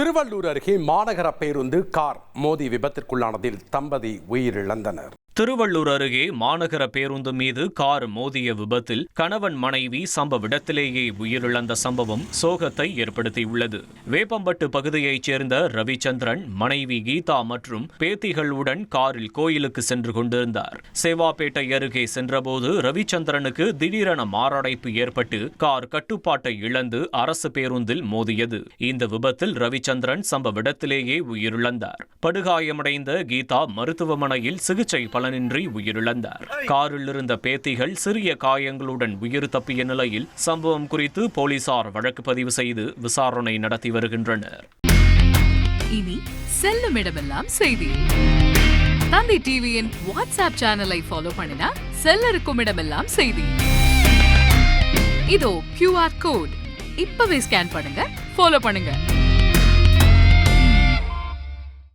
திருவள்ளூர் அருகே மாநகர பேருந்து கார் மோதி விபத்திற்குள்ளானதில் தம்பதி உயிரிழந்தனர். திருவள்ளூர் அருகே மாநகர பேருந்து மீது கார் மோதிய விபத்தில் கணவன் மனைவி சம்பவ இடத்திலேயே உயிரிழந்த சம்பவம் சோகத்தை ஏற்படுத்தியுள்ளது. வேப்பம்பட்டு பகுதியைச் சேர்ந்த ரவிச்சந்திரன் மனைவி கீதா மற்றும் பேத்திகளுடன் காரில் கோயிலுக்கு சென்று கொண்டிருந்தார். சேவாப்பேட்டை அருகே சென்றபோது ரவிச்சந்திரனுக்கு திடீரென மாரடைப்பு ஏற்பட்டு கார் கட்டுப்பாட்டை இழந்து அரசு பேருந்தில் மோதியது. இந்த விபத்தில் ரவிச்சந்திரன் சம்பவ இடத்திலேயே உயிரிழந்தார். படுகாயமடைந்த கீதா மருத்துவமனையில் சிகிச்சை பலனின்றி உயிரிழந்தார். காரில் இருந்த பேத்திகள் சிறிய காயங்களுடன் உயிர் தப்பிய நிலையில் சம்பவம் குறித்து போலீசார் வழக்கு பதிவு செய்து விசாரணை நடத்தி வருகின்றனர். இனி செல்லும் இடமெல்லாம் செய்தி. தந்தி டிவியின் வாட்ஸ்அப் சேனலை ஃபாலோ பண்ணினா செல்ல இருக்கும் இடமெல்லாம் செய்தி. இதோ QR கோட் இப்பவே ஸ்கேன் பண்ணுங்க, ஃபாலோ பண்ணுங்க.